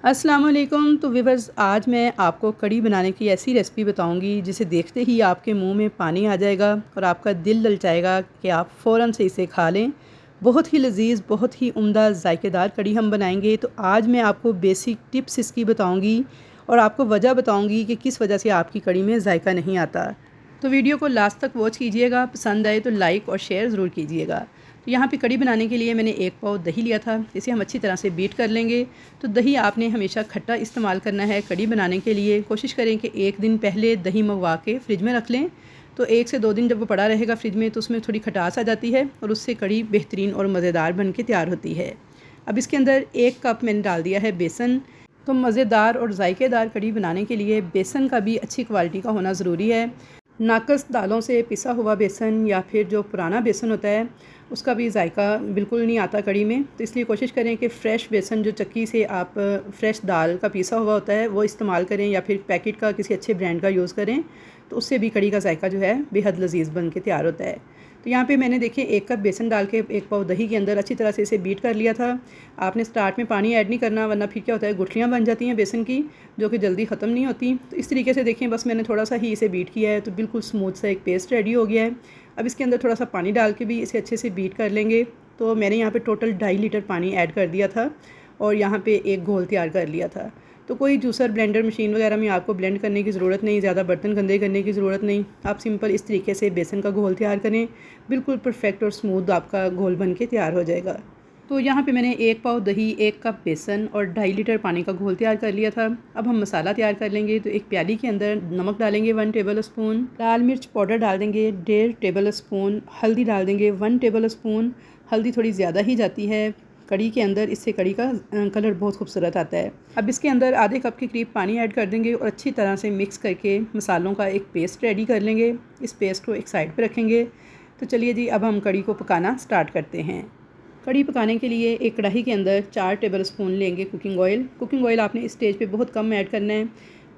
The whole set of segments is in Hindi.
अस्सलाम वालेकुम। तो व्यूअर्स, आज मैं आपको कड़ी बनाने की ऐसी रेसिपी बताऊंगी जिसे देखते ही आपके मुंह में पानी आ जाएगा और आपका दिल ललचाएगा कि आप फ़ौरन से इसे खा लें। बहुत ही लजीज़, बहुत ही उम्दा ज़ायकेदार कड़ी हम बनाएंगे। तो आज मैं आपको बेसिक टिप्स इसकी बताऊंगी और आपको वजह बताऊंगी कि किस वजह से आपकी कड़ी में जायका नहीं आता। तो वीडियो को लास्ट तक वॉच कीजिएगा। पसंद आए तो लाइक और शेयर ज़रूर कीजिएगा। तो यहाँ पे कड़ी बनाने के लिए मैंने 1 पाव दही लिया था। इसे हम अच्छी तरह से बीट कर लेंगे। तो दही आपने हमेशा खट्टा इस्तेमाल करना है कड़ी बनाने के लिए। कोशिश करें कि 1 दिन पहले दही मंगवा के फ्रिज में रख लें। तो 1 से 2 दिन जब वो पड़ा रहेगा फ्रिज में तो उसमें थोड़ी खटास आ जाती है और उससे कड़ी बेहतरीन और मज़ेदार बन के तैयार होती है। अब इसके अंदर 1 कप मैंने डाल दिया है बेसन। तो मज़ेदार और जायकेदार कड़ी बनाने के लिए बेसन का भी अच्छी क्वालिटी का होना ज़रूरी है। नाकस दालों से पिसा हुआ बेसन या फिर जो पुराना बेसन होता है उसका भी जायका बिल्कुल नहीं आता कड़ी में। तो इसलिए कोशिश करें कि फ़्रेश बेसन जो चक्की से आप फ़्रेश दाल का पिसा हुआ होता है वो इस्तेमाल करें या फिर पैकेट का किसी अच्छे ब्रांड का यूज़ करें। तो उससे भी कड़ी का जायका जो है बेहद लजीज़ बन के तैयार होता है। तो यहाँ पे मैंने देखिए 1 कप बेसन डाल के 1 पाव दही के अंदर अच्छी तरह से इसे बीट कर लिया था। आपने स्टार्ट में पानी ऐड नहीं करना, वरना फिर क्या होता है गुठलियाँ बन जाती हैं बेसन की, जो कि जल्दी ख़त्म नहीं होती। तो इस तरीके से देखें, बस मैंने थोड़ा सा ही इसे बीट किया है तो बिल्कुल स्मूथ सा एक पेस्ट रेडी हो गया है। अब इसके अंदर थोड़ा सा पानी डाल के भी इसे अच्छे से बीट कर लेंगे। तो मैंने यहाँ पे टोटल 2.5 लीटर पानी ऐड कर दिया था और यहाँ पे एक घोल तैयार कर लिया था। तो कोई जूसर ब्लेंडर मशीन वगैरह में आपको ब्लेंड करने की ज़रूरत नहीं, ज़्यादा बर्तन गंदे करने की ज़रूरत नहीं। आप सिंपल इस तरीके से बेसन का घोल तैयार करें, बिल्कुल परफेक्ट और स्मूथ आपका घोल बन के तैयार हो जाएगा। तो यहाँ पे मैंने 1 पाव दही, 1 कप बेसन और 2.5 लीटर पानी का घोल तैयार कर लिया था। अब हम मसाला तैयार कर लेंगे। तो एक प्याली के अंदर नमक डालेंगे 1 टेबल स्पून, लाल मिर्च पाउडर डाल देंगे 1.5 टेबल स्पून, हल्दी डाल देंगे 1 टेबल स्पून। हल्दी थोड़ी ज़्यादा ही जाती है कड़ी के अंदर, इससे कड़ी का कलर बहुत खूबसूरत आता है। अब इसके अंदर आधे कप के करीब पानी ऐड कर देंगे और अच्छी तरह से मिक्स करके मसालों का एक पेस्ट रेडी कर लेंगे। इस पेस्ट को एक साइड पर रखेंगे। तो चलिए जी, अब हम कड़ी को पकाना स्टार्ट करते हैं। कड़ी पकाने के लिए एक कढ़ाई के अंदर 4 टेबल स्पून लेंगे कुकिंग ऑयल। कुकिंग ऑयल आपने इस स्टेज पे बहुत कम ऐड करना है।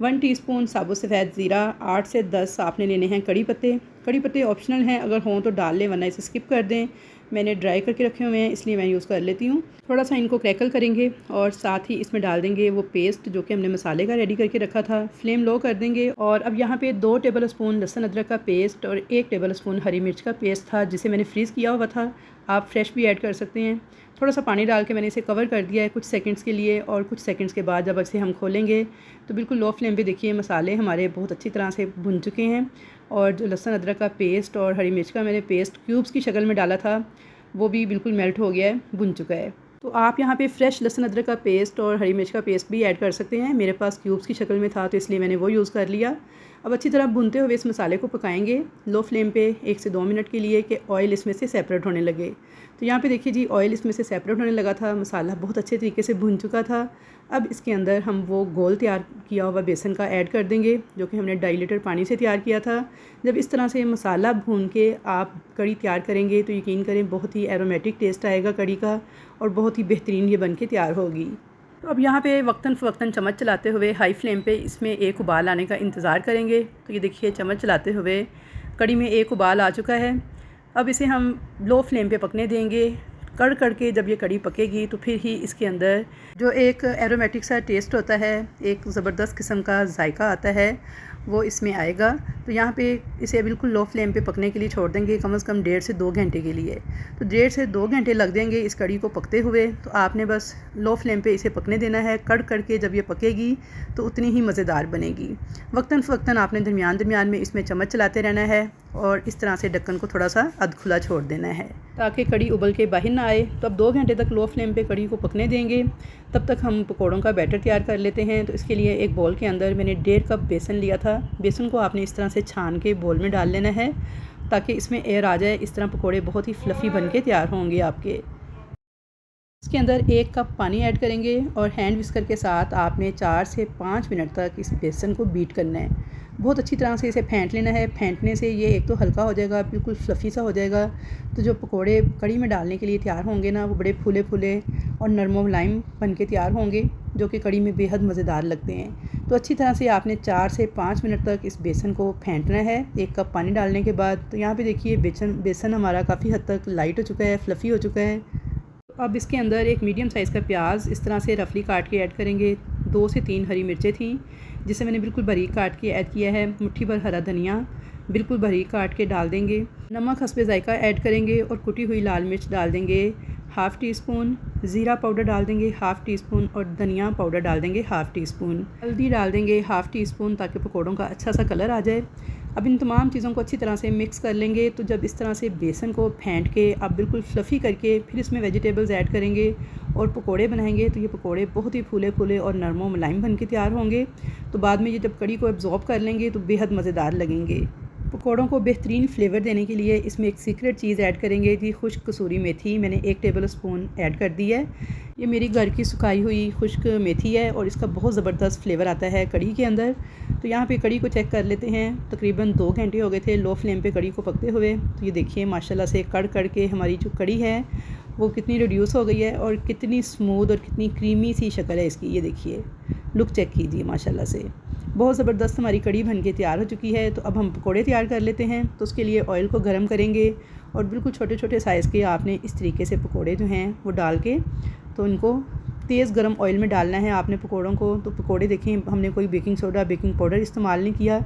1 टीस्पून साबुत सफ़ेद ज़ीरा, 8 से 10 आपने लेने हैं कड़ी पत्ते। कड़ी पत्ते ऑप्शनल हैं, अगर हों तो डाल लें वरना इसे स्किप कर दें। मैंने ड्राई करके रखे हुए हैं इसलिए मैं यूज़ कर लेती हूँ। थोड़ा सा इनको क्रैकल करेंगे और साथ ही इसमें डाल देंगे वो पेस्ट जो कि हमने मसाले का रेडी करके रखा था। फ्लेम लो कर देंगे और अब यहाँ पे 2 टेबल स्पून लहसुन अदरक का पेस्ट और 1 टेबल स्पून हरी मिर्च का पेस्ट था जिसे मैंने फ्रीज़ किया हुआ था। आप फ्रेश भी ऐड कर सकते हैं। थोड़ा सा पानी डाल के मैंने इसे कवर कर दिया है कुछ सेकंड्स के लिए और कुछ सेकंड्स के बाद जब इसे हम खोलेंगे तो बिल्कुल लो फ्लेम पे देखिए मसाले हमारे बहुत अच्छी तरह से भुन चुके हैं और जो लहसुन अदरक का पेस्ट और हरी मिर्च का मैंने पेस्ट क्यूब्स की शक्ल में डाला था वो भी बिल्कुल मेल्ट हो गया है, भुन चुका है। तो आप यहाँ पे फ्रेश लहसुन अदरक का पेस्ट और हरी मिर्च का पेस्ट भी ऐड कर सकते हैं। मेरे पास क्यूब्स की शक्ल में था तो इसलिए मैंने वो यूज़ कर लिया। अब अच्छी तरह भुनते हुए इस मसाले को पकाएंगे लो फ्लेम पे 1 से 2 मिनट के लिए कि ऑयल इसमें से सेपरेट होने लगे। तो यहाँ पे देखिए जी, ऑयल इसमें से सेपरेट होने लगा था, मसाला बहुत अच्छे तरीके से भुन चुका था। अब इसके अंदर हम वो घोल तैयार किया हुआ बेसन का ऐड कर देंगे जो कि हमने 2.5 लीटर पानी से तैयार किया था। जब इस तरह से मसाला भून के आप कड़ी तैयार करेंगे तो यकीन करें बहुत ही एरोमेटिक टेस्ट आएगा कड़ी का और बहुत ही बेहतरीन ये बन के तैयार होगी। तो अब यहाँ पे वक्तन फ़वक्तन चम्मच चलाते हुए हाई फ्लेम पे इसमें एक उबाल आने का इंतज़ार करेंगे। तो ये देखिए चम्मच चलाते हुए कड़ी में एक उबाल आ चुका है। अब इसे हम लो फ्लेम पे पकने देंगे। कड़ के जब ये कड़ी पकेगी तो फिर ही इसके अंदर जो एक एरोमेटिक सा टेस्ट होता है, एक ज़बरदस्त किस्म का जायका आता है, वो इसमें आएगा। तो यहाँ पे इसे बिल्कुल लो फ्लेम पे पकने के लिए छोड़ देंगे कम से कम 1.5 से 2 घंटे के लिए। तो 1.5 से 2 घंटे लग जाएंगे इस कड़ी को पकते हुए। तो आपने बस लो फ्लेम पे इसे पकने देना है। कड़ के जब ये पकेगी तो उतनी ही मज़ेदार बनेगी। वक्तन फ़वक्तन आपने दरमियान में इसमें चम्मच चलाते रहना है और इस तरह से ढक्कन को थोड़ा सा अध खुला छोड़ देना है ताकि कड़ी उबल के बाहर ना आए। तो अब 2 घंटे तक लो फ्लेम पे कड़ी को पकने देंगे। तब तक हम पकौड़ों का बैटर तैयार कर लेते हैं। तो इसके लिए एक बॉल के अंदर मैंने 1.5 कप बेसन लिया था। बेसन को आपने इस तरह से छान के बोल में डाल लेना है ताकि इसमें एयर आ जाए। इस तरह पकौड़े बहुत ही फ्लफ़ी बन के तैयार होंगे आपके। इसके अंदर 1 कप पानी ऐड करेंगे और हैंड विस्कर के साथ आपने 4 से 5 मिनट तक इस बेसन को बीट करना है। बहुत अच्छी तरह से इसे फेंट लेना है। फेंटने से ये एक तो हल्का हो जाएगा, बिल्कुल फ्लफ़ी सा हो जाएगा। तो जो पकोड़े कड़ी में डालने के लिए तैयार होंगे ना, वो बड़े फूले फूले और नरम मुलायम बन के तैयार होंगे जो कि कड़ी में बेहद मज़ेदार लगते हैं। तो अच्छी तरह से आपने 4 से 5 मिनट तक इस बेसन को फेंटना है 1 कप पानी डालने के बाद। तो यहाँ पे देखिए बेसन हमारा काफ़ी हद तक लाइट हो चुका है, फ्लफ़ी हो चुका है। अब इसके अंदर एक मीडियम साइज़ का प्याज इस तरह से रफली काट के ऐड करेंगे। 2 से 3 हरी मिर्चें थी जिसे मैंने बिल्कुल बारीक काट के ऐड किया है। मुट्ठी भर हरा धनिया बिल्कुल बारीक काट के डाल देंगे। नमक हस्बे जायका ऐड करेंगे और कुटी हुई लाल मिर्च डाल देंगे हाफ़ टी स्पून, ज़ीरा पाउडर डाल देंगे हाफ़ टी स्पून और धनिया पाउडर डाल देंगे हाफ़ टी स्पून। हल्दी डाल देंगे हाफ़ टी स्पून ताकि पकौड़ों का अच्छा सा कलर आ जाए। अब इन तमाम चीज़ों को अच्छी तरह से मिक्स कर लेंगे। तो जब इस तरह से बेसन को फेंट के आप बिल्कुल फ्लफ़ी करके फिर इसमें वेजिटेबल्स ऐड करेंगे और पकोड़े बनाएंगे तो ये पकोड़े बहुत ही फूले फूले और नरम व मुलायम बन के तैयार होंगे। तो बाद में ये जब कड़ी को एब्जॉर्ब कर लेंगे तो बेहद मज़ेदार लगेंगे। पकौड़ों को बेहतरीन फ्लेवर देने के लिए इसमें एक सीक्रेट चीज़ ऐड करेंगे जी, खुश्क कसूरी मेथी मैंने 1 टेबल स्पून ऐड कर दी है। ये मेरी घर की सुखाई हुई खुश्क मेथी है और इसका बहुत ज़बरदस्त फ्लेवर आता है कड़ी के अंदर। तो यहाँ पे कड़ी को चेक कर लेते हैं। तकरीबन 2 घंटे हो गए थे लो फ्लेम पे कड़ी को पकते हुए। तो ये देखिए माशाल्लाह से कड़ के हमारी जो कड़ी है वो कितनी रिड्यूस हो गई है और कितनी स्मूथ और कितनी क्रीमी सी शक्ल है इसकी। ये देखिए लुक चेक कीजिए माशाल्लाह से बहुत ज़बरदस्त हमारी कड़ी बन के तैयार हो चुकी है। तो अब हम पकोड़े तैयार कर लेते हैं। तो उसके लिए ऑयल को गर्म करेंगे और बिल्कुल छोटे छोटे साइज़ के आपने इस तरीके से पकोड़े जो हैं वो डाल के तो इनको तेज़ गर्म ऑयल में डालना है आपने पकोड़ों को। तो पकोड़े देखें हमने कोई बेकिंग सोडा बेकिंग पाउडर इस्तेमाल नहीं किया,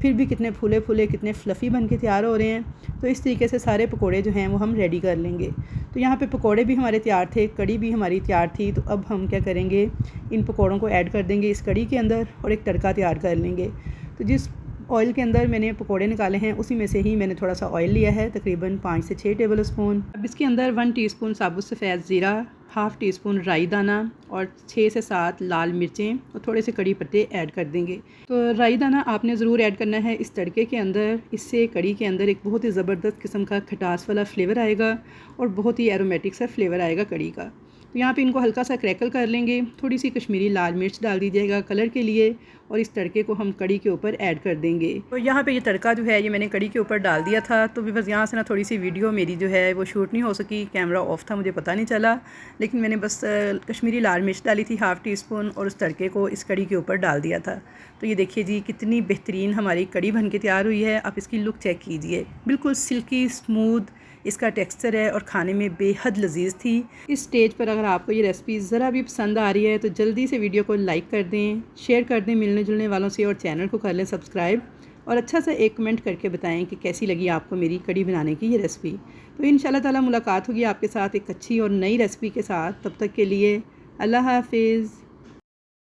फिर भी कितने फूले फूले कितने फ्लफ़ी बन के तैयार हो रहे हैं। तो इस तरीके से सारे पकोड़े जो हैं वो हम रेडी कर लेंगे। तो यहाँ पे पकोड़े भी हमारे तैयार थे, कड़ी भी हमारी तैयार थी। तो अब हम क्या करेंगे, इन पकोड़ों को ऐड कर देंगे इस कड़ी के अंदर और एक तड़का तैयार कर लेंगे। तो जिस ऑयल के अंदर मैंने पकोड़े निकाले हैं उसी में से ही मैंने थोड़ा सा ऑयल लिया है, तकरीबन 5 से 6 टेबल स्पून। अब इसके अंदर 1 टीस्पून साबुत सफ़ेद ज़ीरा, हाफ़ टी स्पून राई दाना और 6 से 7 लाल मिर्चें और थोड़े से कड़ी पत्ते ऐड कर देंगे। तो राई दाना आपने ज़रूर ऐड करना है इस तड़के के अंदर। इससे कड़ी के अंदर एक बहुत ही ज़बरदस्त किस्म का खटास वाला फ्लेवर आएगा और बहुत ही एरोमेटिक सा फ्लेवर आएगा कड़ी का। तो यहाँ पे इनको हल्का सा क्रैकल कर लेंगे। थोड़ी सी कश्मीरी लाल मिर्च डाल दीजिएगा कलर के लिए और इस तड़के को हम कड़ी के ऊपर ऐड कर देंगे। तो यहाँ पे ये तड़का जो है ये मैंने कड़ी के ऊपर डाल दिया था। तो बस यहाँ से ना थोड़ी सी वीडियो मेरी जो है वो शूट नहीं हो सकी, कैमरा ऑफ था, मुझे पता नहीं चला। लेकिन मैंने बस कश्मीरी लाल मिर्च डाली थी हाफ़ टी स्पून और उस तड़के को इस कड़ी के ऊपर डाल दिया था। तो ये देखिए जी कितनी बेहतरीन हमारी कड़ी बन के तैयार हुई है। आप इसकी लुक चेक कीजिए, बिल्कुल सिल्की स्मूथ इसका टेक्सचर है और खाने में बेहद लजीज थी। इस स्टेज पर अगर आपको ये रेसिपी ज़रा भी पसंद आ रही है तो जल्दी से वीडियो को लाइक कर दें, शेयर कर दें मिलने जुलने वालों से और चैनल को कर लें सब्सक्राइब और अच्छा सा एक कमेंट करके बताएं कि कैसी लगी आपको मेरी कड़ी बनाने की ये रेसिपी। तो इंशाल्लाह ताला मुलाकात होगी आपके साथ एक अच्छी और नई रेसिपी के साथ। तब तक के लिए अल्लाह हाफिज़।